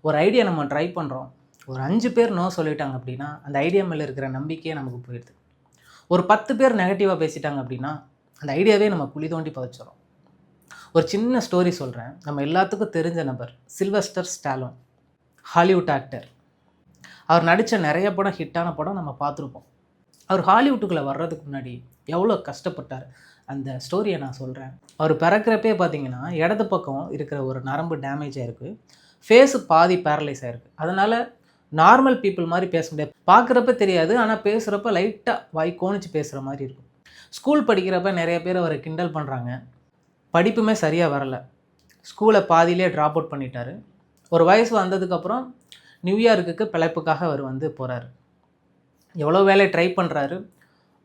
ஒரு ஐடியா நம்ம ட்ரை பண்ணுறோம். ஒரு 5 பேர் நோ சொல்லிட்டாங்க அப்படின்னா, அந்த ஐடியா மேல இருக்கிற நம்பிக்கையே நமக்கு போயிடுது. ஒரு 10 பேர் நெகட்டிவா பேசிட்டாங்க அப்படின்னா, அந்த ஐடியாவே நம்ம குழி தோண்டி புதைச்சிரும். ஒரு சின்ன ஸ்டோரி சொல்றேன். நம்ம எல்லாத்துக்கும் தெரிஞ்ச நபர். Sylvester Stallone. Hollywood actor. அவர் நடித்த நிறைய படம் ஹிட்டான படம் நம்ம பார்த்துருப்போம். அவர் ஹாலிவுட்டுக்குள்ளே வர்றதுக்கு முன்னாடி எவ்வளோ கஷ்டப்பட்டார், அந்த ஸ்டோரியை நான் சொல்கிறேன். அவர் பிறக்கிறப்பே பார்த்தீங்கன்னா இடது பக்கம் இருக்கிற ஒரு நரம்பு டேமேஜ் ஆகிருக்கு, ஃபேஸு பாதி பேரலைஸ் ஆகிருக்கு. அதனால் நார்மல் பீப்புள் மாதிரி பேச முடியாது. பார்க்குறப்ப தெரியாது, ஆனால் பேசுகிறப்ப லைட்டாக வாய் கோணிச்சு பேசுகிற மாதிரி இருக்கும். ஸ்கூல் படிக்கிறப்ப நிறைய பேர் அவரை கிண்டல் பண்ணுறாங்க. படிப்புமே சரியாக வரலை. ஸ்கூலை பாதியிலே ட்ராப் அவுட் பண்ணிட்டார். ஒரு வயசு வந்ததுக்கப்புறம் நியூயார்க்குக்கு பிழைப்புக்காக அவர் போகிறாரு. எவ்வளோ வேலையை ட்ரை பண்ணுறாரு.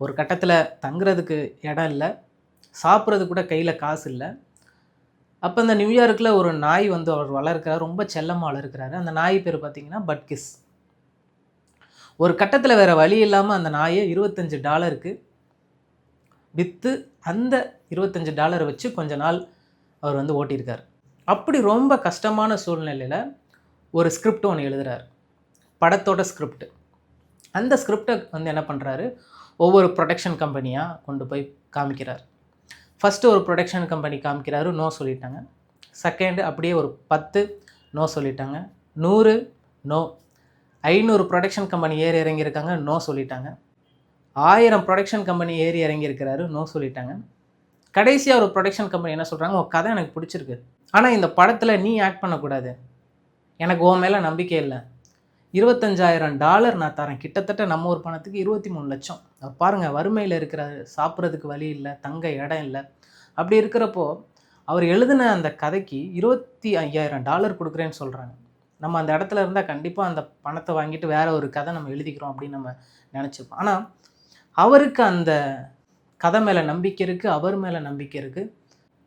ஒரு கட்டத்தில் தங்குறதுக்கு இடம் இல்லை, சாப்பிட்றது கூட கையில் காசு இல்லை. அப்போ இந்த நியூயார்க்கில் ஒரு நாய் அவர் வளர்க்குறாரு, ரொம்ப செல்லமாக வளர்க்குறாரு. அந்த நாய் பேர் பார்த்திங்கன்னா பட்கிஸ். ஒரு கட்டத்தில் வேறு வழி இல்லாமல் அந்த நாயை $25 விற்று அந்த $25 வச்சு கொஞ்ச நாள் அவர் ஓட்டியிருக்கார். அப்படி ரொம்ப கஷ்டமான சூழ்நிலையில் ஒரு ஸ்கிரிப்ட் ஒன்று எழுதுகிறார், படத்தோட ஸ்கிரிப்ட். அந்த ஸ்கிரிப்டை என்ன பண்ணுறாரு, ஒவ்வொரு ப்ரொடக்ஷன் கம்பெனியாக கொண்டு போய் காமிக்கிறார். ஃபஸ்ட்டு ஒரு ப்ரொடக்ஷன் கம்பெனி காமிக்கிறாரு, நோ சொல்லிட்டாங்க. செகண்டு அப்படியே ஒரு 10 நோ சொல்லிட்டாங்க. 100 நோ. 500 ப்ரொடக்ஷன் கம்பெனி ஏறி இறங்கியிருக்காங்க, நோ சொல்லிட்டாங்க. 1000 ப்ரொடக்ஷன் கம்பெனி ஏறி இறங்கியிருக்கிறாரு, நோ சொல்லிட்டாங்க. கடைசியாக ஒரு ப்ரொடக்ஷன் கம்பெனி என்ன சொல்கிறாங்க, உன் கதை எனக்கு பிடிச்சிருக்கு, ஆனால் இந்த படத்தில் நீ ஆக்ட் பண்ணக்கூடாது, எனக்கு உன் மேலே நம்பிக்கை இல்லை, $25,000 நான் தரேன். கிட்டத்தட்ட நம்ம ஒரு பணத்துக்கு 23 லட்சம். பாருங்கள், வறுமையில் இருக்கிறாரு, சாப்பிட்றதுக்கு வழி இல்லை, தங்க இடம் இல்லை. அப்படி இருக்கிறப்போ அவர் எழுதின அந்த கதைக்கு $25,000 கொடுக்குறேன்னு சொல்கிறாங்க. நம்ம அந்த இடத்துல இருந்தால் கண்டிப்பாக அந்த பணத்தை வாங்கிட்டு வேறு ஒரு கதை நம்ம எழுதிக்கிறோம் அப்படின்னு நம்ம நினச்சிப்போம். ஆனால் அவருக்கு அந்த கதை மேலே நம்பிக்கை இருக்குது, அவர் மேலே நம்பிக்கை இருக்குது.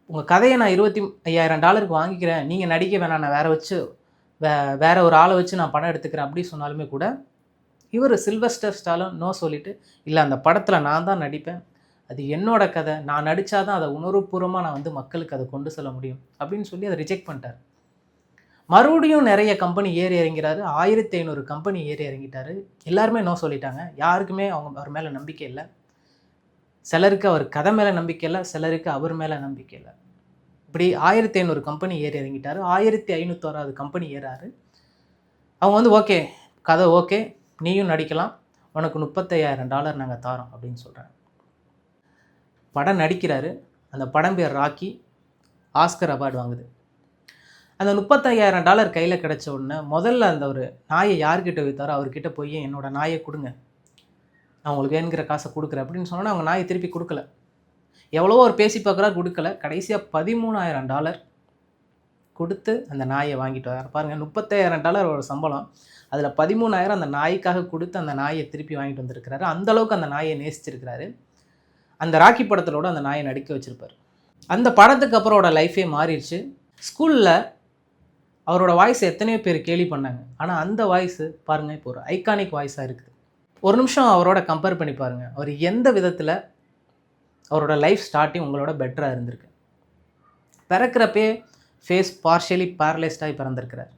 உங்கள் கதையை நான் $25,000 வாங்கிக்கிறேன், நீங்கள் நடிக்க வேணாம், நான் வேறு ஒரு ஆளை வச்சு நான் படம் எடுத்துக்கிறேன் அப்படி சொன்னாலுமே கூட இவர் சில்வெஸ்டர் ஸ்டாலோன் நோ சொல்லிவிட்டு, இல்லை அந்த படத்தில் நான் தான் நடிப்பேன், அது என்னோட கதை, நான் நடித்தா தான் அதை உணர்வுபூர்வமாக நான் மக்களுக்கு அதை கொண்டு செல்ல முடியும் அப்படின்னு சொல்லி அதை ரிஜெக்ட் பண்ணிட்டார். மறுபடியும் நிறைய கம்பெனி ஏறி இறங்கிறாரு. 1500 கம்பெனி ஏறி இறங்கிட்டார். எல்லாருமே நோ சொல்லிட்டாங்க. யாருக்குமே அவர் மேலே நம்பிக்கை இல்லை. சிலருக்கு அவர் கதை மேலே நம்பிக்கை இல்லை, சிலருக்கு அவர் மேலே நம்பிக்கை இல்லை. இப்படி 1500 கம்பெனி ஏறி இறங்கிட்டார். 1501வது கம்பெனி ஏறாரு. அவங்க ஓகே, கதை ஓகே, நீயும் நடிக்கலாம், உனக்கு $35,000 நாங்கள் தாரோம் அப்படின்னு சொல்கிறாங்க. படம் நடிக்கிறாரு. அந்த படம் பேர் ராக்கி. ஆஸ்கர் அவார்டு வாங்குது. அந்த $35,000 கையில் கிடச்ச உடனே முதல்ல அந்த ஒரு நாயை யார்கிட்ட விற்றாரோ அவர்கிட்ட போய் என்னோடய நாயை கொடுங்க, நான் உங்களுக்கு வேணுங்கிற காசை கொடுக்குறேன் அப்படின்னு சொன்னோன்னா அவங்க நாயை திருப்பி கொடுக்கல. எவ்வளவோ அவர் பேசி பார்க்குறாரு, கொடுக்கல. கடைசியாக $13,000 கொடுத்து அந்த நாயை வாங்கிட்டு வரார். பாருங்கள், $35,000 ஒரு சம்பளம், அதில் 13,000 அந்த நாய்க்காக கொடுத்து அந்த நாயை திருப்பி வாங்கிட்டு வந்திருக்கிறாரு. அந்தளவுக்கு அந்த நாயை நேசிச்சிருக்கிறாரு. அந்த ராக்கி படத்திலோட அந்த நாயை நடிக்க வச்சுருப்பார். அந்த படத்துக்கு அப்புறம் அவரோட லைஃபே மாறிடுச்சு. ஸ்கூலில் அவரோட வாய்ஸ் எத்தனையோ பேர் கேலி பண்ணாங்க, ஆனால் அந்த வாய்ஸு பாருங்கள் இப்போ ஒரு ஐகானிக் வாய்ஸாக இருக்குது. ஒரு நிமிஷம் அவரோட கம்பேர் பண்ணி பாருங்கள், அவர் எந்த விதத்தில் அவரோட லைஃப் ஸ்டார்டிங் உங்களோட பெட்டராக இருந்திருக்கு. பிறக்கிறப்பே ஃபேஸ் பார்ஷியலி பேரலைஸ்டாகி பிறந்திருக்கிறார்.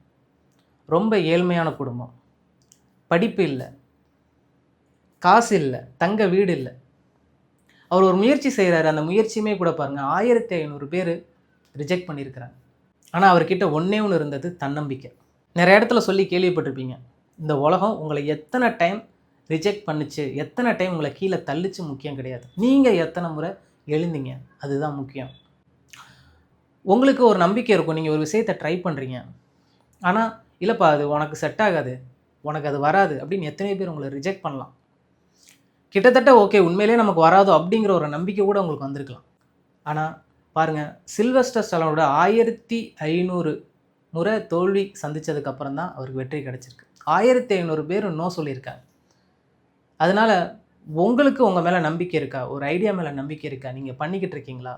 ரொம்ப ஏழ்மையான குடும்பம், படிப்பு இல்லை, காசு இல்லை, தங்க வீடு இல்லை. அவர் ஒரு முயற்சி செய்கிறாரு. அந்த முயற்சியுமே கூட பாருங்கள் 1500 பேர் ரிஜெக்ட் பண்ணியிருக்கிறாங்க. ஆனால் அவர்கிட்ட ஒன்றே ஒன்று இருந்தது, தன்னம்பிக்கை. நிறைய இடத்துல சொல்லி கேள்விப்பட்டிருப்பீங்க, இந்த உலகம் உங்களை எத்தனை டைம் ரிஜெக்ட் பண்ணிச்சு, எத்தனை டைம் உங்களை கீழே தள்ளிச்சு முக்கியம் கிடையாது, நீங்கள் எத்தனை முறை எழுந்தீங்க அதுதான் முக்கியம். உங்களுக்கு ஒரு நம்பிக்கை இருக்கும், நீங்கள் ஒரு விஷயத்தை ட்ரை பண்ணுறீங்க, ஆனால் இல்லைப்பா அது உனக்கு செட் ஆகாது, உனக்கு அது வராது அப்படின்னு எத்தனை பேர் உங்களை ரிஜெக்ட் பண்ணலாம். கிட்டத்தட்ட ஓகே உண்மையிலே நமக்கு வராதோ அப்படிங்கிற ஒரு நம்பிக்கை கூட உங்களுக்கு வந்திருக்கலாம். ஆனால் பாருங்கள், சில்வெஸ்டர் ஸ்டாலோனோட 1500 முறை தோல்வி சந்தித்ததுக்கப்புறம் தான் அவருக்கு வெற்றி கிடச்சிருக்கு. 1500 பேர் நோ சொல்லியிருக்காங்க. அதனால் உங்களுக்கு உங்கள் மேலே நம்பிக்கை இருக்கா, ஒரு ஐடியா மேலே நம்பிக்கை இருக்கா, நீங்கள் பண்ணிக்கிட்டு இருக்கீங்களா?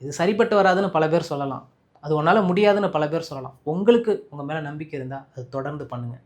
இது சரிப்பட்டு வராதுன்னு பல பேர் சொல்லலாம், அது உன்னால் முடியாதுன்னு பல பேர் சொல்லலாம். உங்களுக்கு உங்கள் மேலே நம்பிக்கை இருந்தால் அது தொடர்ந்து பண்ணுங்கள்.